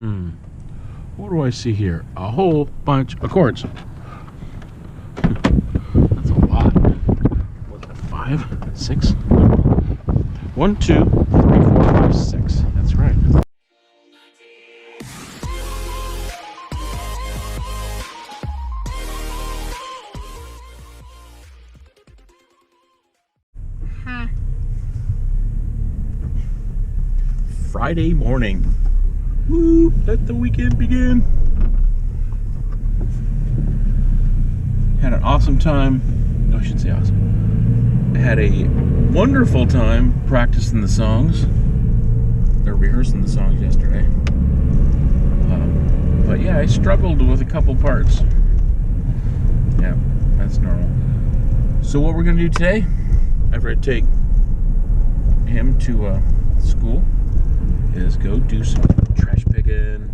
What do I see here? A whole bunch of cords. That's a lot. What's that, 5, 6? 1, 2, 3, 4, 5, 6. That's right. Friday morning. Woo! Let the weekend begin. Had an awesome time. No, I shouldn't say awesome. Had a wonderful time practicing the songs. Or rehearsing the songs yesterday. But yeah, I struggled with a couple parts. Yeah, that's normal. So what we're gonna do today, after I take him to school, is go do some trash picking.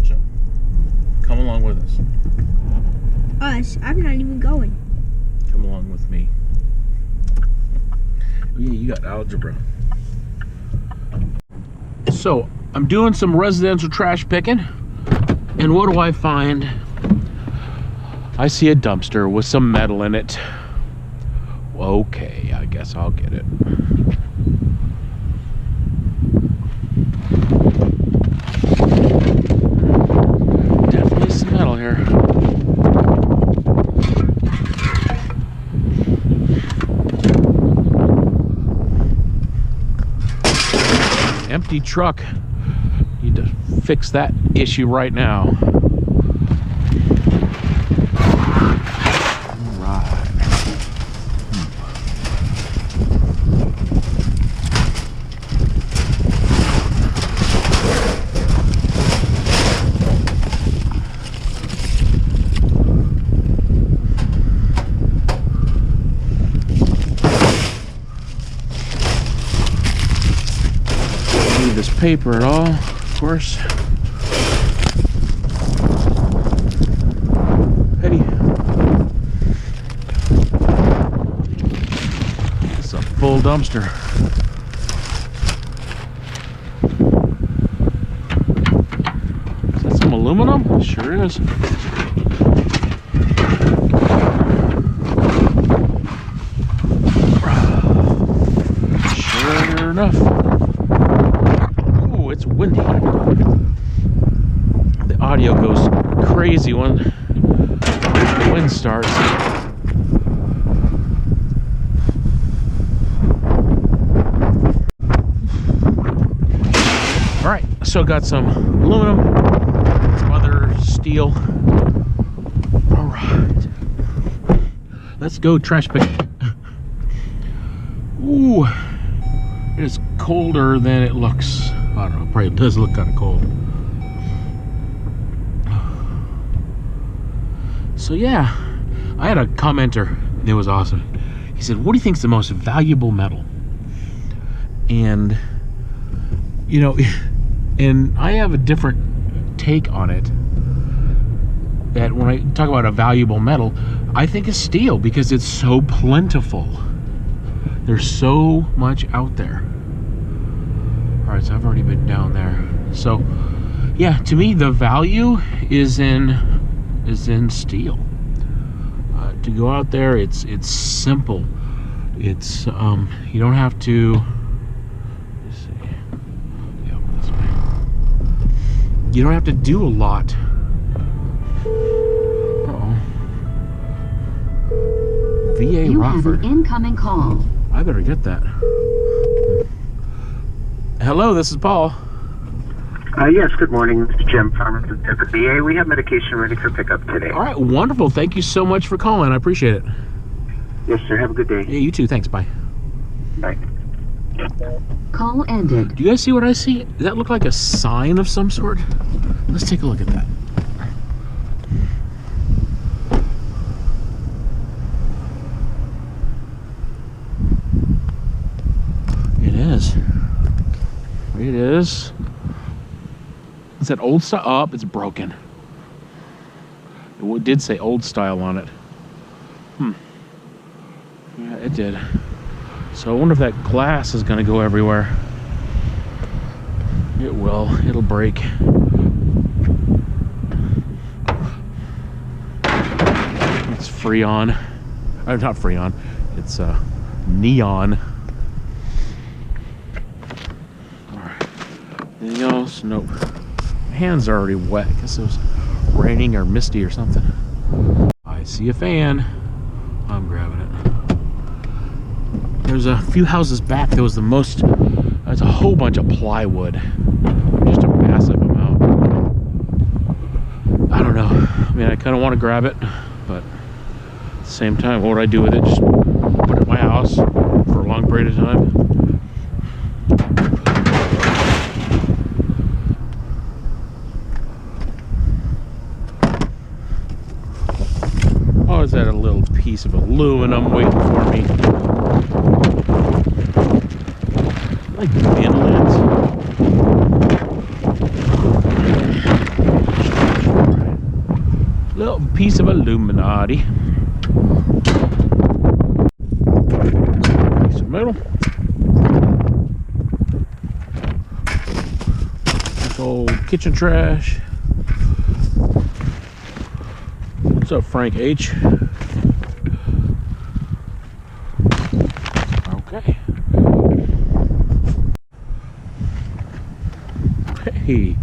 So, come along with us. Us? I'm not even going. Come along with me. Oh yeah, you got algebra. So, I'm doing some residential trash picking, and what do I find? I see a dumpster with some metal in it. Okay, I guess I'll get it. Definitely some metal here. Empty truck. Need to fix that issue right now. This paper at all, of course. Hey, it's a full dumpster. Is that some aluminum? It sure is. Sure enough. It's windy. The audio goes crazy when the wind starts. Alright, so got some aluminum, some other steel. Alright. Let's go trash pick. Ooh, it is colder than it looks. I don't know, probably it does look kind of cold. So yeah, I had a commenter, it was awesome. He said, what do you think is the most valuable metal? And, you know, and I have a different take on it. That when I talk about a valuable metal, I think it's steel because it's so plentiful. There's so much out there. Alright, so I've already been down there. So, yeah, to me, the value is in steel. To go out there, it's simple. It's you don't have to. Let's see. Yeah, this way. You don't have to do a lot. Uh-oh. VA You Rockford. have an incoming call. I better get that. Hello, this is Paul. Yes, good morning. This is Jim, pharmacist at the VA. We have medication ready for pickup today. All right, wonderful. Thank you so much for calling. I appreciate it. Yes, sir. Have a good day. Yeah, you too. Thanks. Bye. Bye. Call ended. Do you guys see what I see? Does that look like a sign of some sort? Let's take a look at that. It is. It is. Is that old style? Oh, it's broken. It did say old style on it. Yeah, it did. So I wonder if that glass is going to go everywhere. It will. It'll break. It's Freon. Not Freon. It's neon. Alright. Anything else? Nope. My hands are already wet. I guess it was raining or misty or something. I see a fan. I'm grabbing it. There's a few houses back. There's a whole bunch of plywood. Just a massive amount. I don't know. I mean, I kind of want to grab it, but at the same time, what would I do with it? Just put it in my house for a long period of time? Oh, is that a little piece of aluminum waiting for me? Like bin lids. Little piece of Illuminati. Piece of metal. This old kitchen trash. What's up, Frank H? Okay. Hey,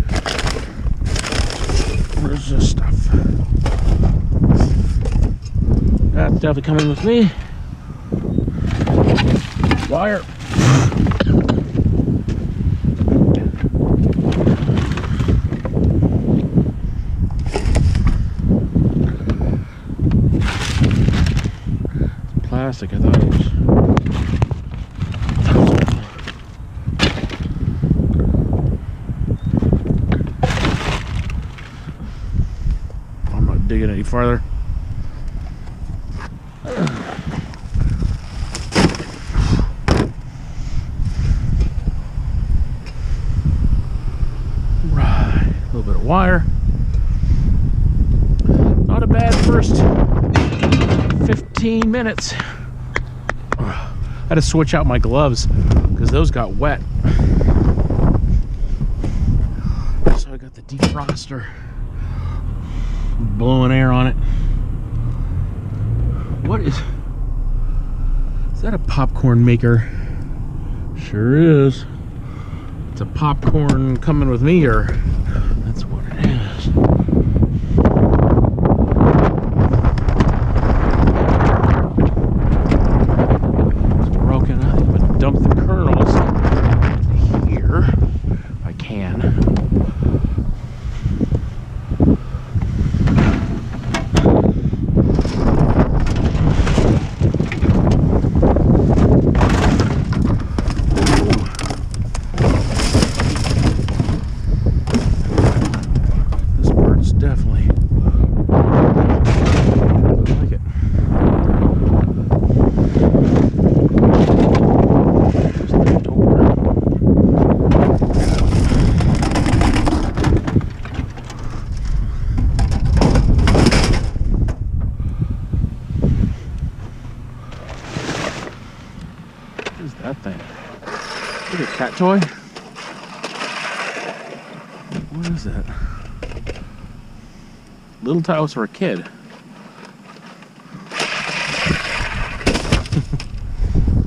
where's this stuff? That's definitely coming with me. Wire. Plastic, I thought it was. I'm not digging any farther. Right, a little bit of wire. Not a bad first 15 minutes. I had to switch out my gloves because those got wet. So I got the defroster, blowing air on it. What is that, a popcorn maker? Sure is. It's a popcorn coming with me, or that's what it is. It's broken. I think I'm gonna dump the kernels here if I can. That thing. Look at cat toy. What is that? Little tiles for a kid.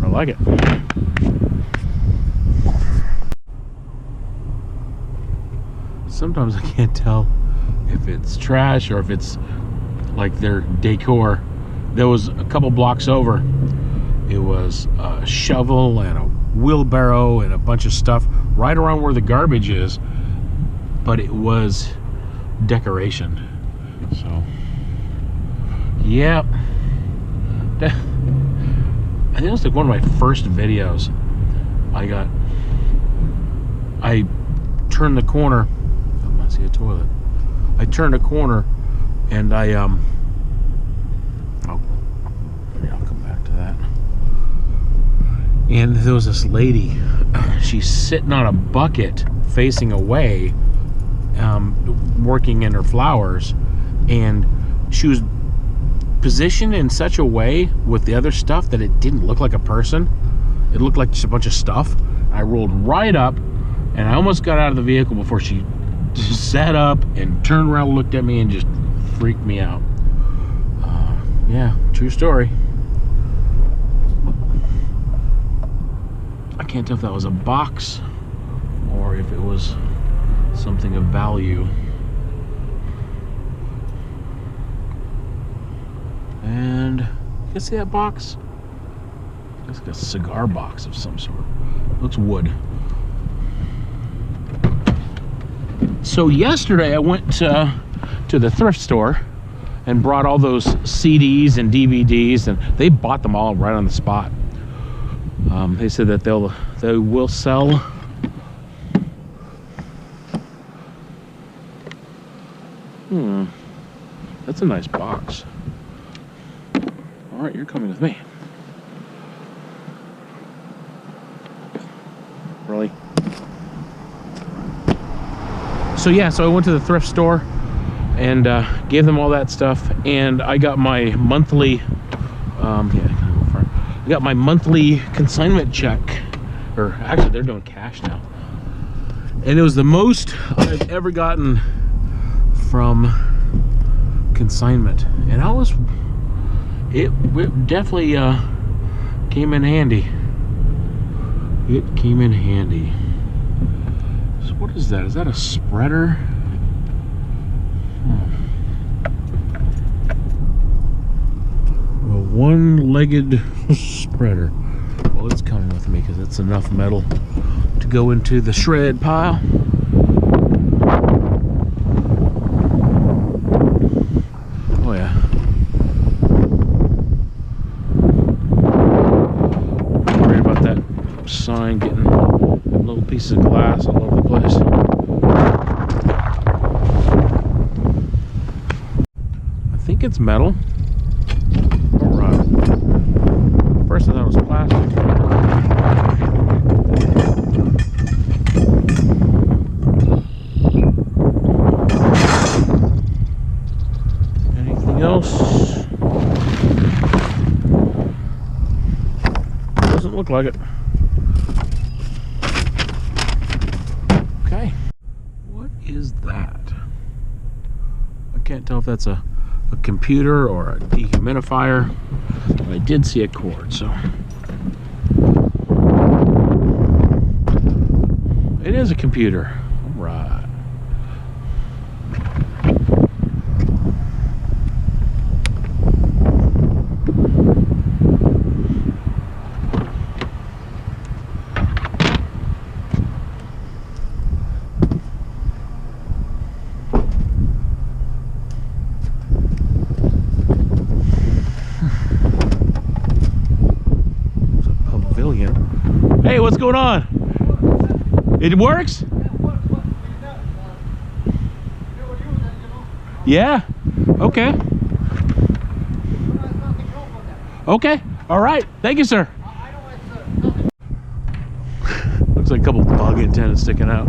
I like it. Sometimes I can't tell if it's trash or if it's like their decor. There was a couple blocks over. It was a shovel and a wheelbarrow and a bunch of stuff right around where the garbage is, but it was decoration. So, yeah. I think it was like one of my first videos. I turned the corner. Oh, I see a toilet. I turned a corner and I'll come back to that. And there was this lady, she's sitting on a bucket facing away, working in her flowers, and she was positioned in such a way with the other stuff that it didn't look like a person. It looked like just a bunch of stuff. I rolled right up, And I almost got out of the vehicle before she sat up and turned around, looked at me, and just freaked me out. Yeah, true story. I can't tell if that was a box or if it was something of value. And you see that box? It's like a cigar box of some sort. Looks wood. So yesterday I went to the thrift store and brought all those CDs and DVDs, and they bought them all right on the spot. They said that they will sell. That's a nice box. All right, you're coming with me. Really? So yeah, so I went to the thrift store and gave them all that stuff, and I got my monthly I got my monthly consignment check, or actually they're doing cash now, and it was the most I've ever gotten from consignment, and it definitely came in handy. It came in handy. So what is that? Is that a spreader? A one-legged spreader. Well, it's coming with me because it's enough metal to go into the shred pile. Oh yeah. I'm worried about that sign getting little pieces of glass all over the place. I think it's metal. Alright. First I thought it was plastic. Anything else? Doesn't look like it. Okay. What is that? I can't tell if that's a computer or a dehumidifier, but I did see a cord, so it is a computer. All right. Hey, what's going on? It works? Yeah? Okay. Okay. All right. Thank you, sir. Looks like a couple bug antennas sticking out.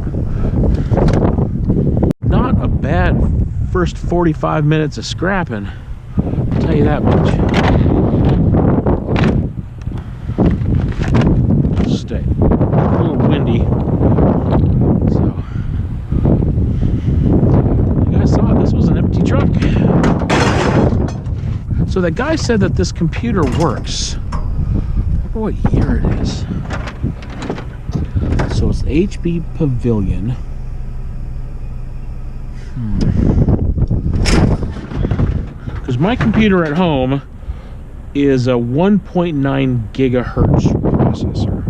Not a bad first 45 minutes of scrapping. I'll tell you that much. Stay. A little windy. So, you guys saw it. This was an empty truck. So that guy said that this computer works. I don't know what year it is. So it's HP Pavilion. Because my computer at home is a 1.9 gigahertz processor.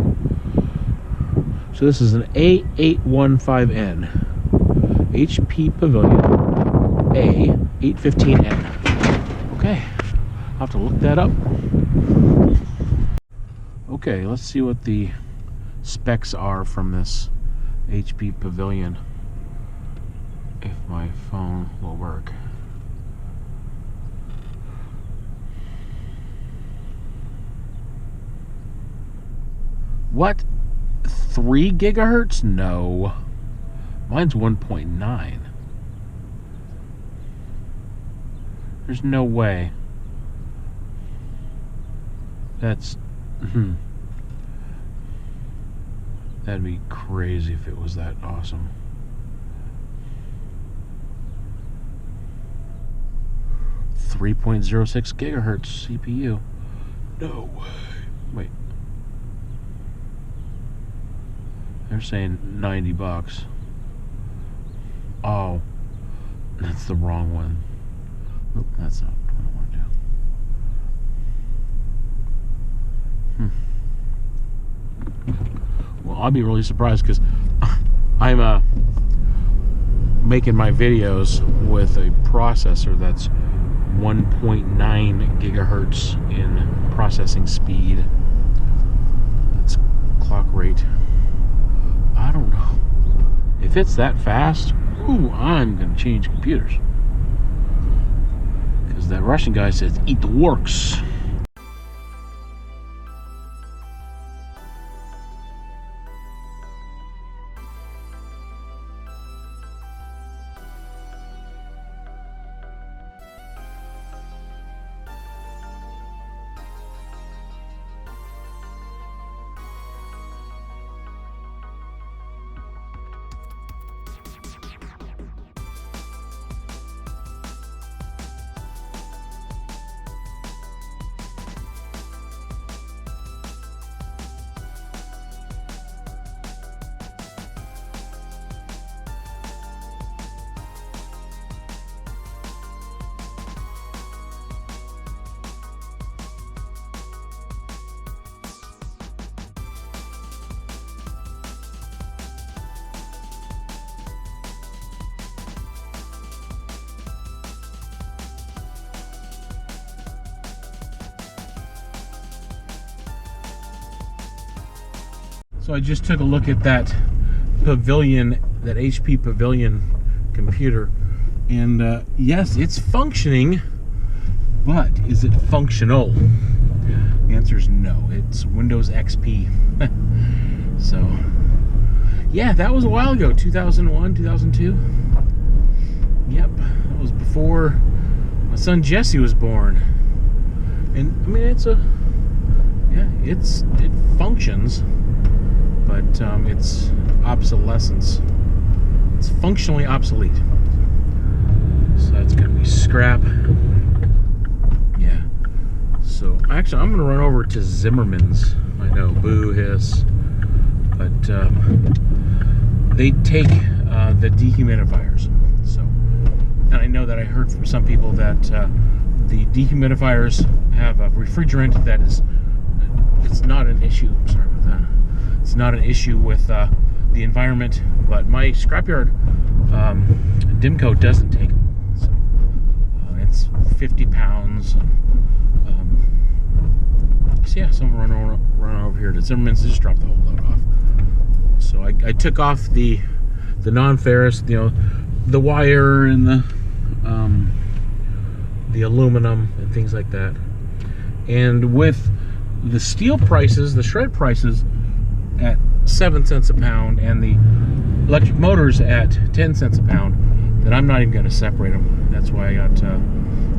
So this is an A815N. HP Pavilion A815N. Okay, I'll have to look that up. Okay, let's see what the specs are from this HP Pavilion, if my phone will work. What? 3 gigahertz? No. Mine's 1.9. There's no way. That's... That'd be crazy if it was that awesome. .06 gigahertz CPU. No way. Wait. They're saying $90. Oh, that's the wrong one. Oop, that's not what I want to do. Well, I'll be really surprised because I'm making my videos with a processor that's 1.9 gigahertz in processing speed. That's clock rate. I don't know. If it's that fast, ooh, I'm gonna change computers. Because that Russian guy says, eat the works. So I just took a look at that Pavilion, that HP Pavilion computer, and yes, it's functioning, but is it functional? The answer is no. It's Windows XP. So, yeah, that was a while ago, 2001, 2002. Yep, that was before my son Jesse was born. And I mean, it functions, but it's obsolescence. It's functionally obsolete. So that's gonna be scrap. Yeah. So actually, I'm gonna run over to Zimmerman's. I know, boo hiss, but they take the dehumidifiers. So, and I know that I heard from some people that the dehumidifiers have a refrigerant that is, it's not an issue. Sorry about that. It's not an issue with the environment, but my scrapyard Dimco doesn't take them. So it's 50 pounds. So yeah, so I'm run over here to Zimmerman's to just drop the whole load off. So I took off the non-ferrous, you know, the wire and the aluminum and things like that. And with the steel prices, the shred prices at 7 cents a pound and the electric motors at 10 cents a pound, then I'm not even going to separate them. That's why I got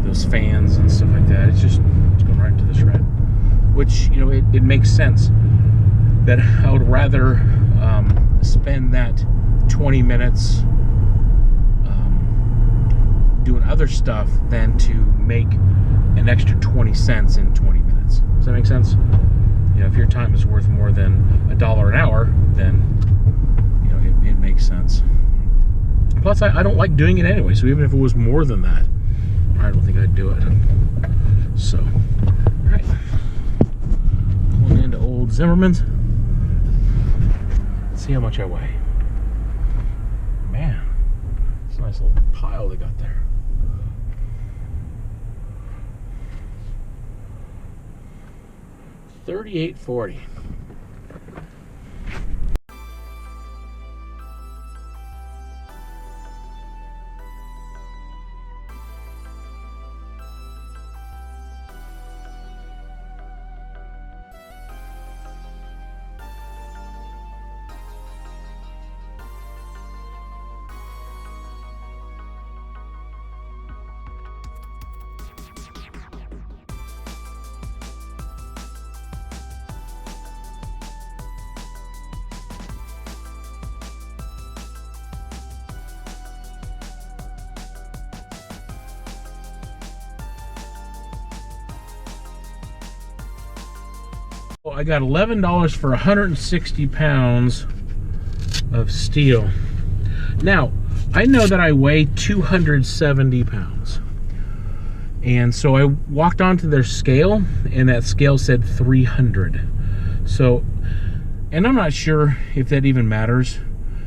those fans and stuff like that. It's going right into the shred, which, you know, it makes sense that I would rather spend that 20 minutes doing other stuff than to make an extra 20 cents in 20 minutes. Does that make sense? You know, if your time is worth more than $1 an hour, then, you know, it makes sense. Plus, I don't like doing it anyway, so even if it was more than that, I don't think I'd do it. So, all right. Pulling into old Zimmerman's. Let's see how much I weigh. Man, it's a nice little pile they got there. 38.40. Well, I got $11 for 160 pounds of steel. Now, I know that I weigh 270 pounds. And so I walked onto their scale, and that scale said 300. So, and I'm not sure if that even matters,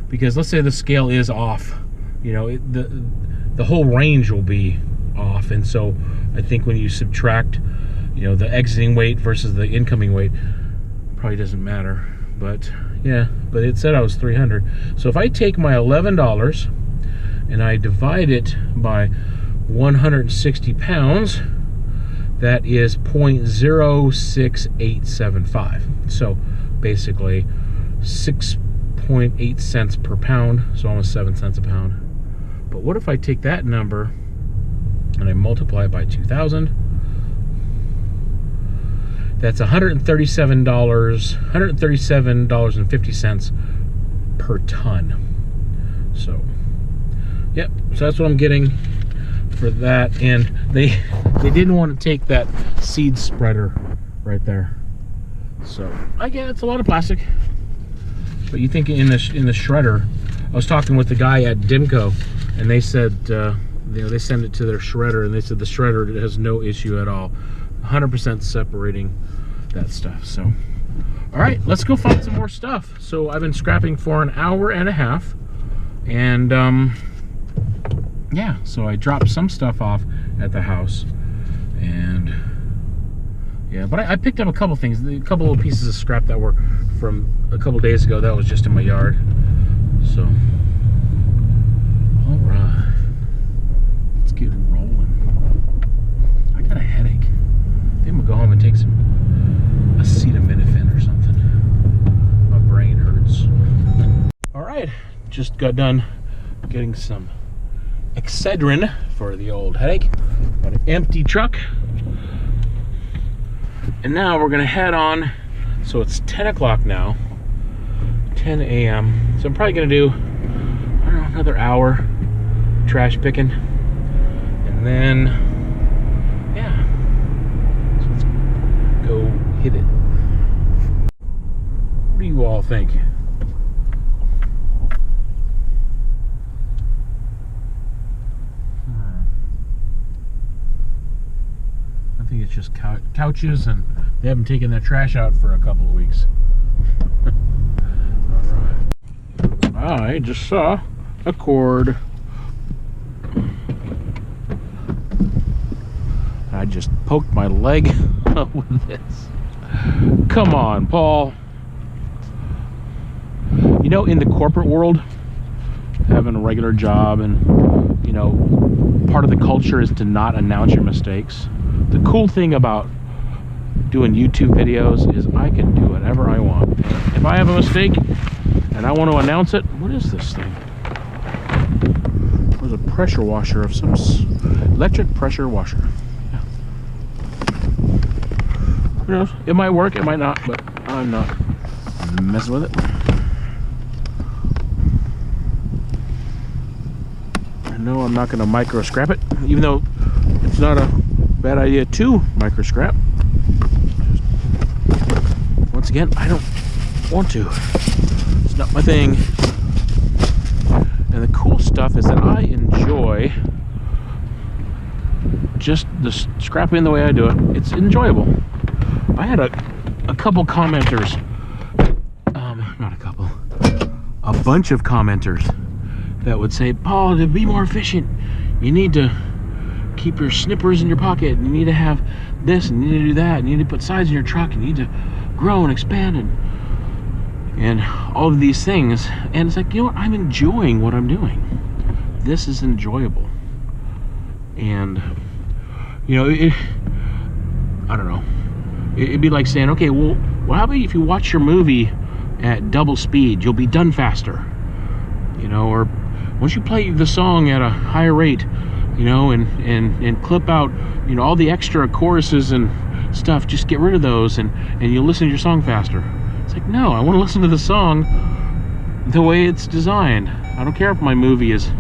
because let's say the scale is off. You know, the whole range will be off. And so I think when you subtract, you know, the exiting weight versus the incoming weight, probably doesn't matter. But yeah, but it said I was 300. So if I take my $11 and I divide it by 160 pounds, that is 0.06875. So basically 6.8 cents per pound, so almost 7 cents a pound. But what if I take that number and I multiply it by 2,000? That's $137.50 per ton. So, yep. So that's what I'm getting for that. And they didn't want to take that seed spreader right there. So I get it's a lot of plastic. But you think in the shredder, I was talking with the guy at DeKalb, and they said you know, they send it to their shredder, and they said the shredder has no issue at all. 100% separating that stuff. So all right, let's go find some more stuff. So I've been scrapping for an hour and a half, and yeah, so I dropped some stuff off at the house, and yeah, but I picked up a couple things, a couple of pieces of scrap that were from a couple days ago that was just in my yard. So all right, let's get rolling. I got a headache. I'm gonna go home and take acetaminophen or something. My brain hurts. All right, just got done getting some Excedrin for the old headache. Got an empty truck, and now we're gonna head on. So it's 10 o'clock now, 10 a.m. So I'm probably gonna do, I don't know, another hour trash picking, and then yeah. Go hit it. What do you all think? I think it's just couches, and they haven't taken their trash out for a couple of weeks. All right. I just saw a cord. I just poked my leg with this. Come on, Paul. You know, in the corporate world, having a regular job, and you know, part of the culture is to not announce your mistakes. The cool thing about doing YouTube videos is I can do whatever I want. If I have a mistake and I want to announce it, what is this thing? There's a pressure washer of some electric pressure washer. Who knows? It might work, it might not, but I'm not messing with it. I know I'm not going to micro scrap it, even though it's not a bad idea to micro scrap. Once again, I don't want to. It's not my thing. And the cool stuff is that I enjoy just the scrapping the way I do it. It's enjoyable. I had a couple commenters, not a couple, a bunch of commenters that would say, Paul, to be more efficient, you need to keep your snippers in your pocket, and you need to have this, and you need to do that, and you need to put sides in your truck, and you need to grow and expand, and all of these things. And it's like, you know what, I'm enjoying what I'm doing. This is enjoyable. And you know, I don't know, it'd be like saying, okay, well how about if you watch your movie at double speed, you'll be done faster, you know, or once you play the song at a higher rate, you know, and clip out, you know, all the extra choruses and stuff, just get rid of those, and you'll listen to your song faster. It's like, no, I want to listen to the song the way it's designed. I don't care if my movie is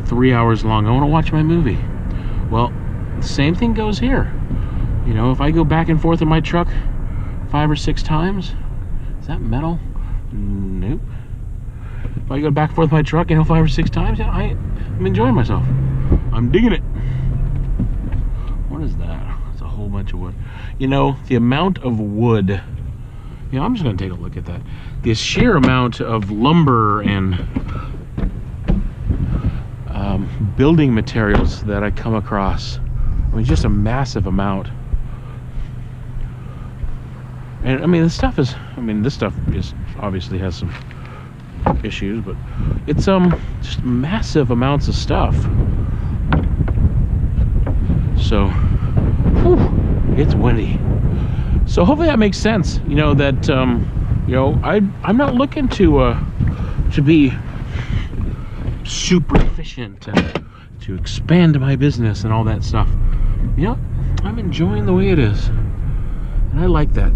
3 hours long. I want to watch my movie. Well, the same thing goes here. You know, if I go back and forth in my truck, 5 or 6 times. Is that metal? Nope. If I go back and forth with my truck, 5 or 6 times, yeah, I'm enjoying myself. I'm digging it. What is that? It's a whole bunch of wood. The amount of wood. I'm just going to take a look at that. The sheer amount of lumber and building materials that I come across. Just a massive amount. And this stuff is obviously has some issues, but it's just massive amounts of stuff. So, it's windy. So hopefully that makes sense. That I'm not looking to be super efficient and to expand my business and all that stuff. I'm enjoying the way it is, and I like that.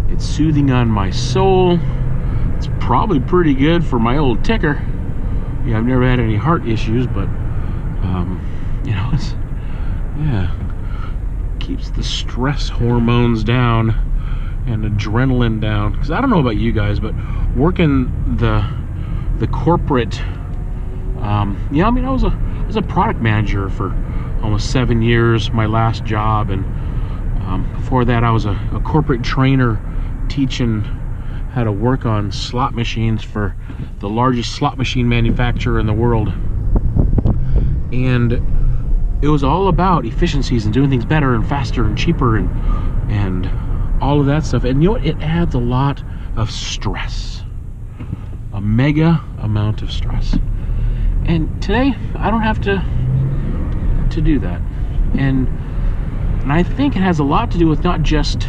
It's soothing on my soul. It's probably pretty good for my old ticker. I've never had any heart issues, but it's keeps the stress hormones down and adrenaline down. Because I don't know about you guys, but working the corporate, I was a product manager for almost 7 years, my last job, and before that I was a corporate trainer teaching how to work on slot machines for the largest slot machine manufacturer in the world. And it was all about efficiencies and doing things better and faster and cheaper and all of that stuff. And it adds a lot of stress, a mega amount of stress. And today I don't have to do that. And I think it has a lot to do with not just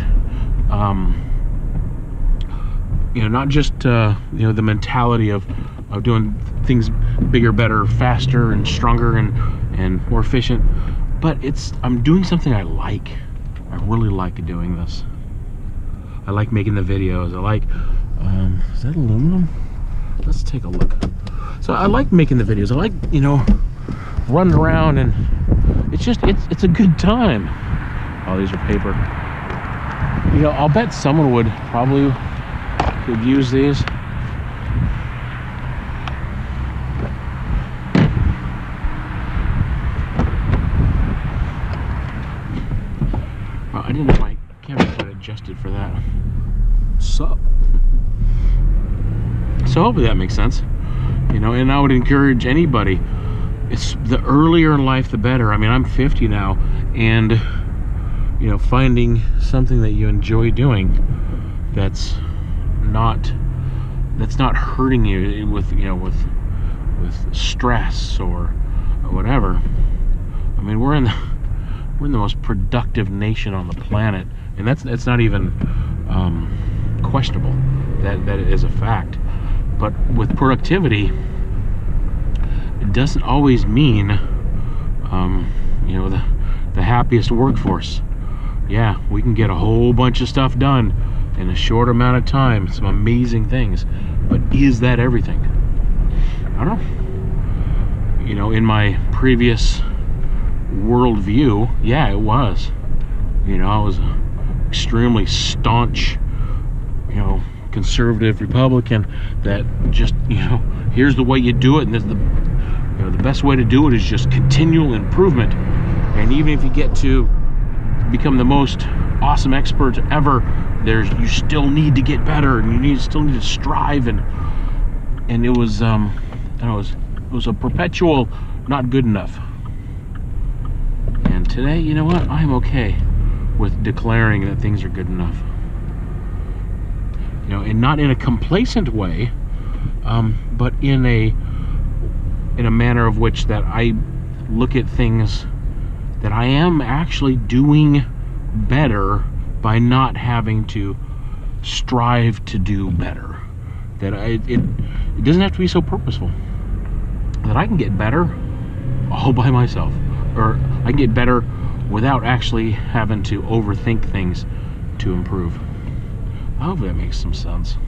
the mentality of doing things bigger, better, faster, and stronger, and more efficient, but I'm doing something I like. I really like doing this. I like making the videos. I like, is that aluminum? Let's take a look. So I like making the videos. I like, running around, and it's a good time. Oh, these are paper. I'll bet someone could use these. I didn't know my camera got adjusted for that. So hopefully that makes sense. And I would encourage anybody, it's the earlier in life the better. I'm 50 now, and finding something that you enjoy doing that's not hurting you with stress or whatever. We're in the most productive nation on the planet, and that's not even questionable. That is a fact. But with productivity, it doesn't always mean the happiest workforce. Yeah, we can get a whole bunch of stuff done in a short amount of time, some amazing things, but is that everything? I don't know. In my previous worldview, yeah, it was. I was an extremely staunch, conservative Republican that just, here's the way you do it, and this is the best way to do it is just continual improvement. And even if you get to become the most awesome expert ever, you still need to get better, and you still need to strive, and it was it was a perpetual not good enough. And today, you know what, I'm okay with declaring that things are good enough, and not in a complacent way, but in a manner of which that I look at things that I am actually doing better by not having to strive to do better. That it doesn't have to be so purposeful. That I can get better all by myself, or I can get better without actually having to overthink things to improve. I hope that makes some sense.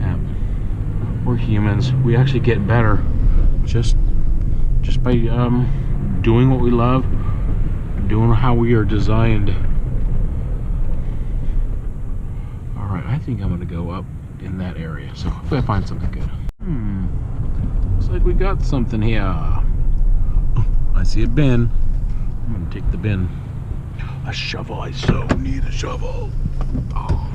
Yeah. We're humans. We actually get better just by doing what we love, doing how we are designed. think I'm gonna go up in that area. So hopefully I find something good. Looks like we got something here. I see a bin. I'm gonna take the bin. A shovel. I so need a shovel. Oh.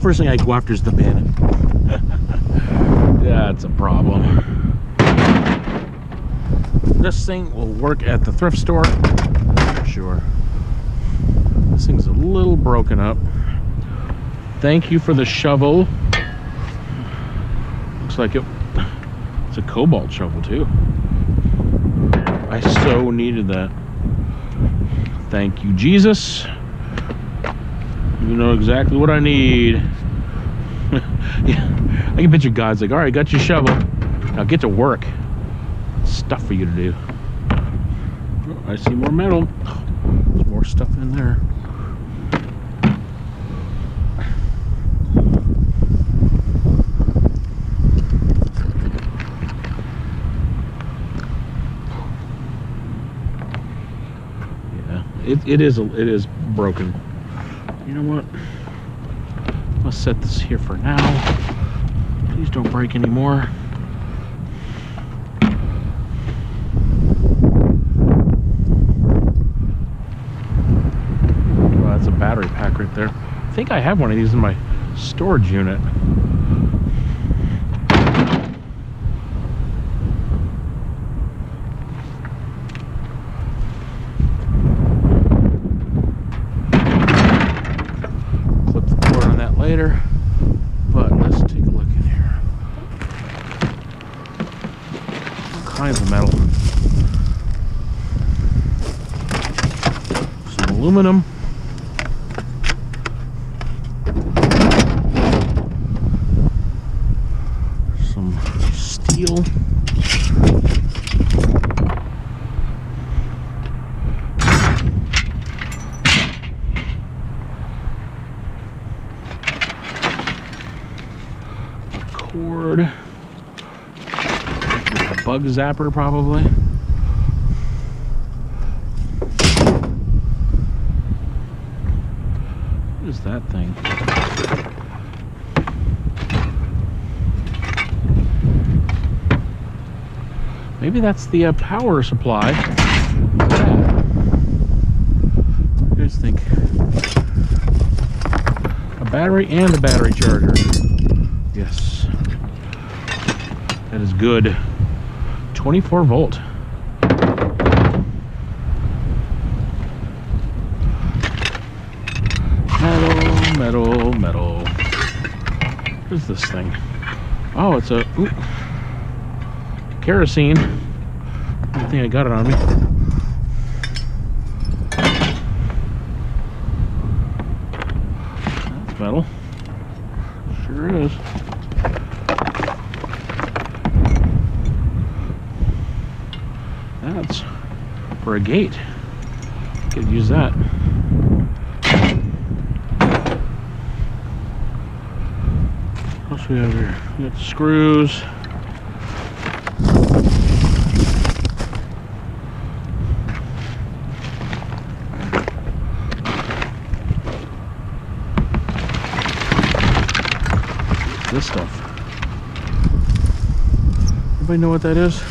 First thing I go after is the bin. That's a problem. This thing will work at the thrift store. For sure. This thing's a little broken up. Thank you for the shovel. Looks like it's a cobalt shovel too. I so needed that. Thank you, Jesus. You know exactly what I need. Yeah, I can picture God's like, all right, got your shovel. Now get to work. Stuff for you to do. Oh, I see more metal. There's more stuff in there. Yeah, it is broken. You know what? Let's set this here for now. Please don't break anymore. Oh, that's a battery pack right there. I think I have one of these in my storage unit. Later, but let's take a look in here. All kinds of metal. Some aluminum. Some steel. Cord. A bug zapper probably. What is that thing? Maybe that's the power supply. What do you guys think? A battery and a battery charger. Yes. That is good. 24 volt. Metal. What is this thing? Oh, it's a kerosene. I don't think I got it on me. That's metal. Sure is. That's for a gate. Could use that. What else we have here? We got screws. What's this stuff? Anybody know what that is?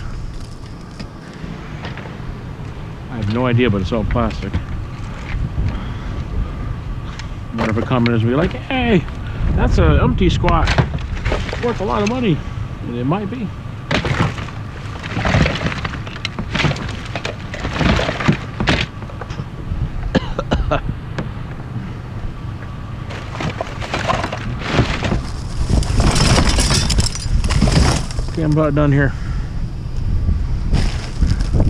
I have no idea, but it's all plastic. I wonder if a commenters will be like, hey, that's an empty squat. It's worth a lot of money. And it might be. Okay, I'm about done here.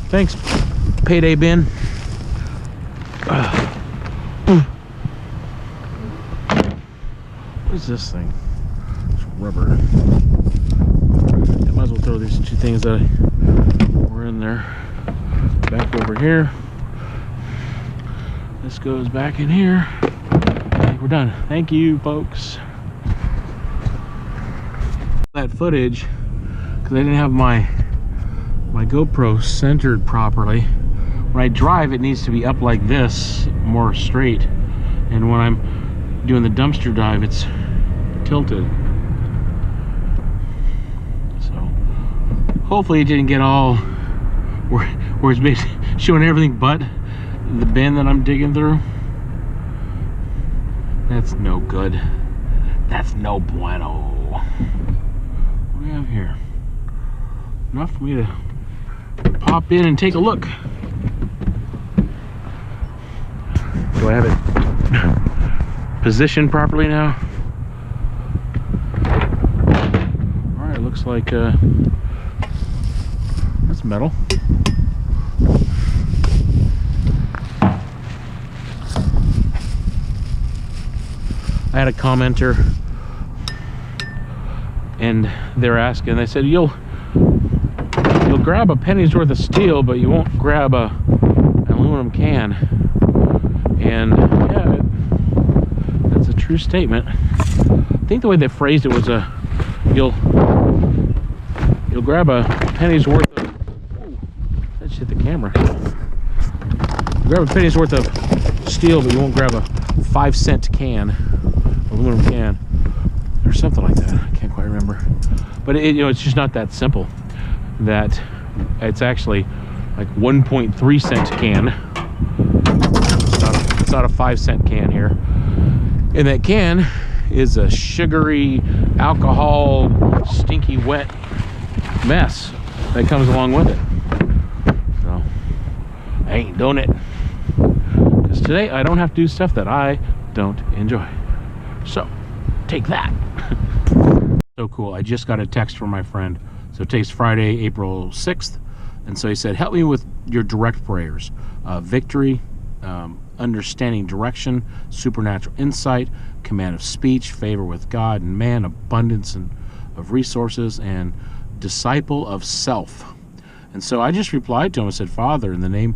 Thanks, payday bin. What is this thing? It's rubber. I might as well throw these two things that were in there back over here. This goes back in here. I think we're done. Thank you, folks. That footage, because I didn't have my GoPro centered properly. when I drive, it needs to be up like this, more straight. And when I'm doing the dumpster dive, it's tilted. So hopefully it didn't get all where it's basically showing everything but the bin that I'm digging through. That's no good. That's no bueno. What do we have here? Enough for me to pop in and take a look. Do I have it positioned properly now? Alright, looks like that's metal. I had a commenter and they're asking, they said, you'll grab a penny's worth of steel, but you won't grab an aluminum can. And yeah, that's a true statement. I think the way they phrased it was you'll grab a penny's worth of, oh, that hit the camera. Grab a penny's worth of steel, but you won't grab a 5-cent can, aluminum can, or something like that. I can't quite remember. But it's just not that simple. That it's actually like 1.3 cent can. It's not a 5-cent can here. And that can is a sugary, alcohol, stinky, wet mess that comes along with it. So I ain't doing it. Because today I don't have to do stuff that I don't enjoy. So take that. So cool. I just got a text from my friend. So today's Friday, April 6th. And so he said, help me with your direct prayers. Victory, understanding direction, supernatural insight, command of speech, favor with God and man, abundance of resources, and disciple of self. And so I just replied to him and said, Father, in the name,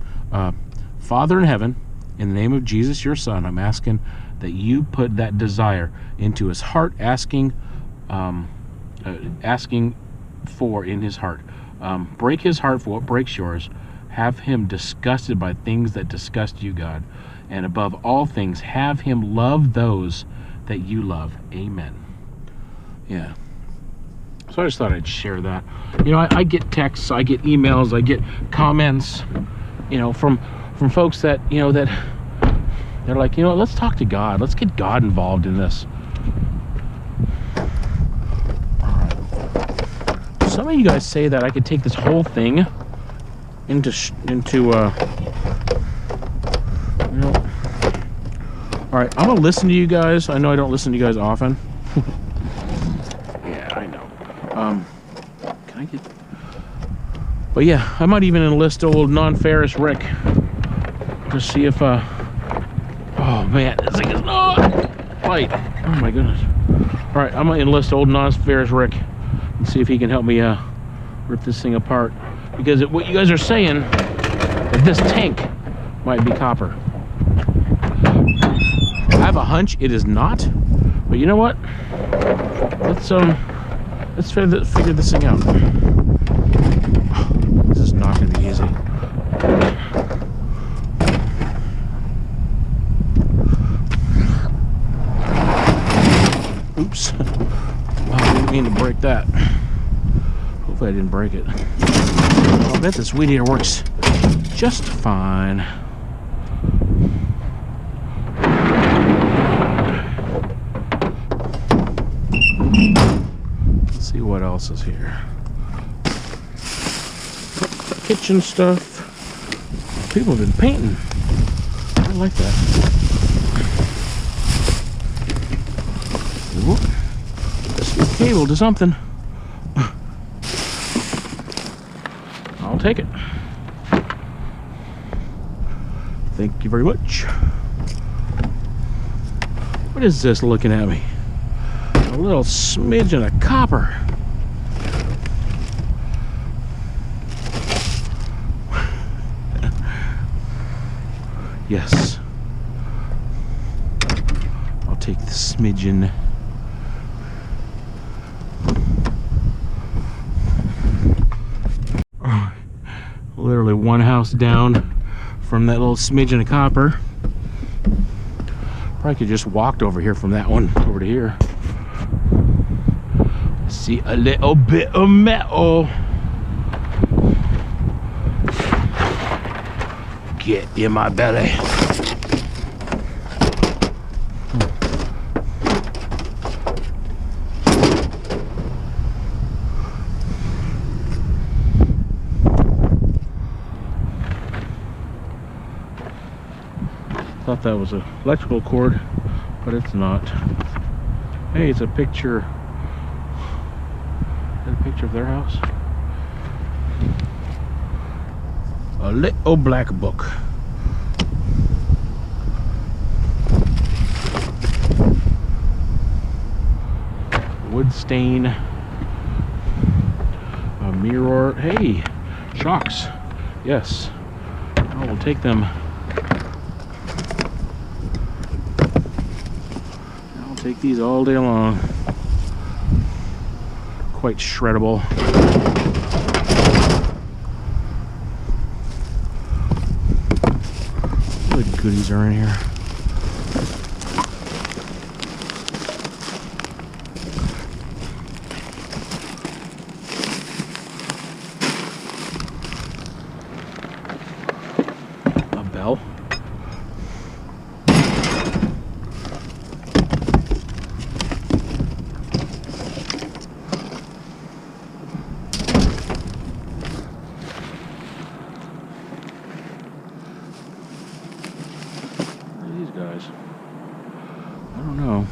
Father in heaven, in the name of Jesus, your son, I'm asking that you put that desire into his heart, asking for in his heart. Break his heart for what breaks yours. Have him disgusted by things that disgust you, God. And above all things, have him love those that you love. Amen. Yeah. So I just thought I'd share that. I get texts, I get emails, I get comments, from folks that, that they're like, let's talk to God. Let's get God involved in this. Some of you guys say that I could take this whole thing into all right, I'm gonna listen to you guys. I know I don't listen to you guys often. Yeah, I know. Can I get? But yeah, I might even enlist old non-ferrous Rick to see if oh man, this thing is not light. Oh my goodness. All right, I'm gonna enlist old non-ferrous Rick and see if he can help me rip this thing apart, because what you guys are saying that this tank might be copper. I have a hunch it is not, but you know what? Let's figure this thing out. This is not going to be easy. Oops. Oh, I didn't mean to break that. Hopefully I didn't break it. I'll bet this weed eater works just fine. Let's see what else is here. Kitchen stuff. People have been painting. I like that. Ooh. This cable to something. I'll take it. Thank you very much. What is this looking at me? A little smidgen of copper. Yes. I'll take the smidgen. Literally one house down from that little smidgen of copper. Probably could just walked over here from that one over to here. See a little bit of metal. Get in my belly. Thought that was an electrical cord, but it's not. Hey, it's a picture. Is that a picture of their house? A little black book. Wood stain. A mirror. Hey, shocks. Yes, I will take them. Take these all day long. Quite shreddable. What goodies are in here? A bell. Guys, I don't know.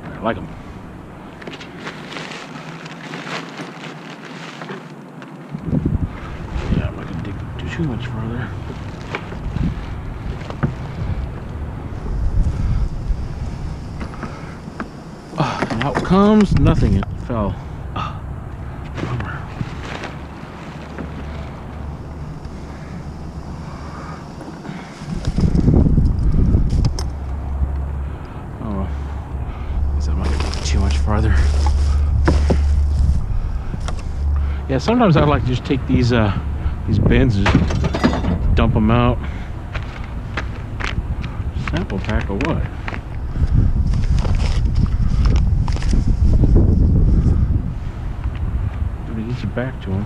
I like them. Yeah, I'm not gonna dig too much further. And out comes nothing. It fell. Farther. Yeah, sometimes I like to just take these bins and just dump them out. Sample pack of what? Nobody gets it back to them.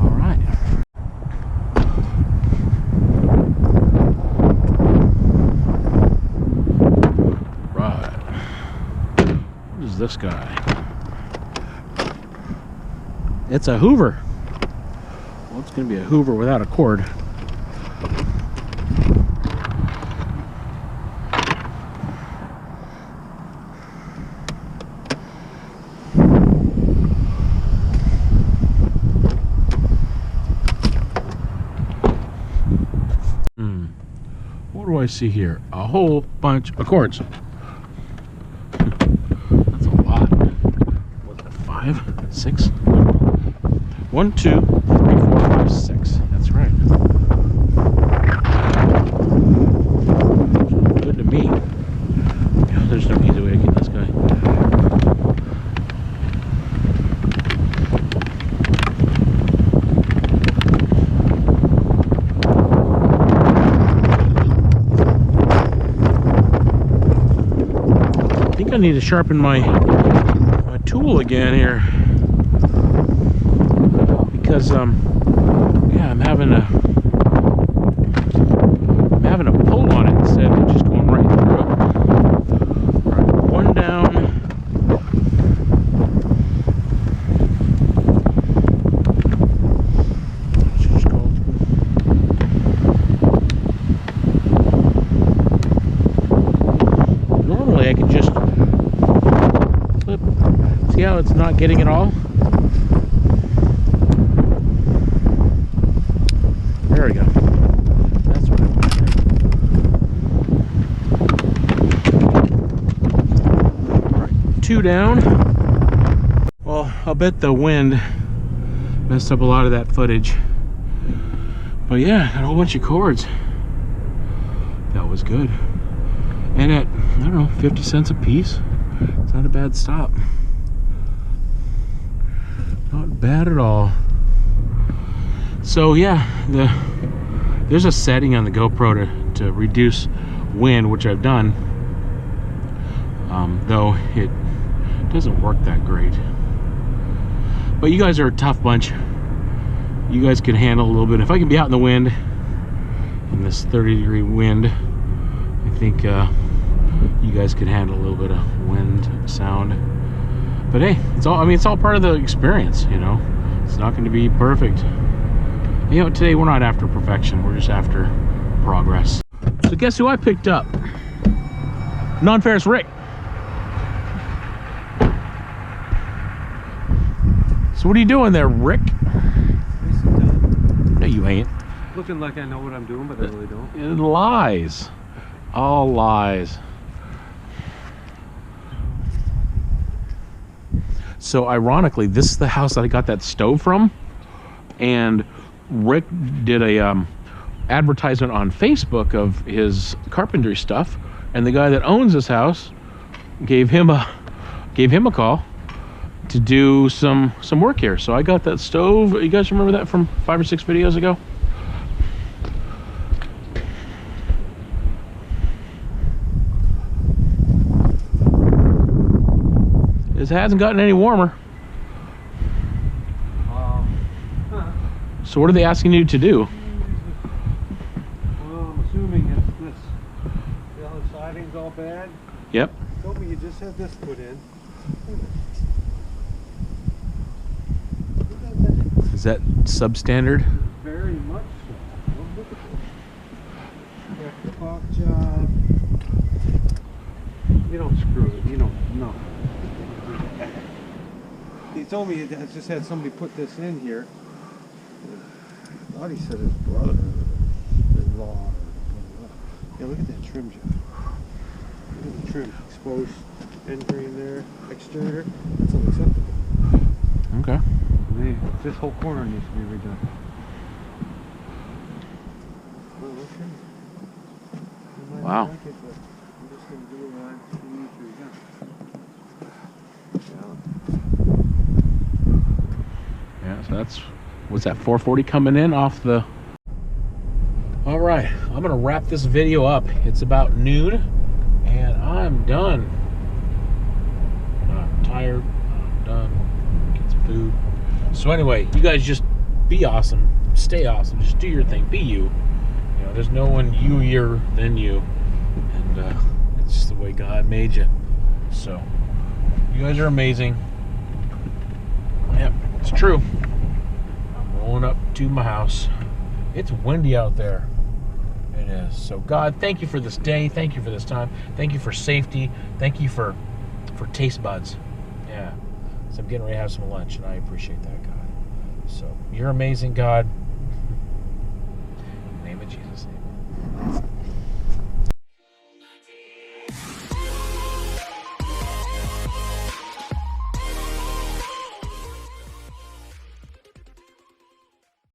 All right. This guy. It's a Hoover. Well, it's going to be a Hoover without a cord. What do I see here? A whole bunch of cords. 6. 1, 2, 3, 4, 5, 6. That's right. Good to me. There's no easy way to get this guy. I think I need to sharpen my tool again here. Because yeah, I'm having a pull on it instead of just going right through it. All right, one down. Just go. Normally I could just flip. See how it's not getting it all? There we go. That's what I want. Alright, 2 down. Well, I'll bet the wind messed up a lot of that footage. But yeah, got a whole bunch of cords. That was good. And at, I don't know, 50 cents a piece. It's not a bad stop. Not bad at all. So yeah, there's a setting on the GoPro to reduce wind, which I've done, though it doesn't work that great. But you guys are a tough bunch. You guys can handle a little bit. If I can be out in the wind, in this 30-degree wind, I think you guys could handle a little bit of wind sound. But hey, it's all, I mean, it's all part of the experience, you know. It's not going to be perfect. You know, today we're not after perfection, we're just after progress. So guess who I picked up? Non-Ferris Rick. So what are you doing there, Rick? No, you ain't. Looking like I know what I'm doing, but I really don't. It lies. All lies. So ironically, this is the house that I got that stove from, and Rick did a advertisement on Facebook of his carpentry stuff, and the guy that owns this house gave him a call to do some work here. So I got that stove. You guys remember that from 5 or 6 videos ago? It hasn't gotten any warmer. So what are they asking you to do? Well, I'm assuming it's this. The other siding's all bad. Yep. Told me you just had this put in. Is that substandard? Very much so. Well, look at this. Yeah, the caulk job. You don't screw it. You don't. No. He told me he just had somebody put this in here. I thought he said his brother-in-law. Yeah, look at that trim job. Look at the trim. Exposed end grain there. Exterior. That's unacceptable. Okay. This whole corner needs to be redone. Well, okay. You might Wow. not like it, but I'm just going to do what I need to again. Yeah, so that's, what's that, 440 coming in off the... All right, I'm gonna wrap this video up. It's about noon, and I'm done. I'm tired, I'm done, get some food. So anyway, you guys just be awesome, stay awesome, just do your thing, be you. You know, there's no one you-ier than you, and it's just the way God made you. So, you guys are amazing. Yep, it's true. I'm rolling up to my house. It's windy out there. It is. So God, thank you for this day. Thank you for this time. Thank you for safety. Thank you for taste buds. Yeah. So I'm getting ready to have some lunch, and I appreciate that, God. So you're amazing, God.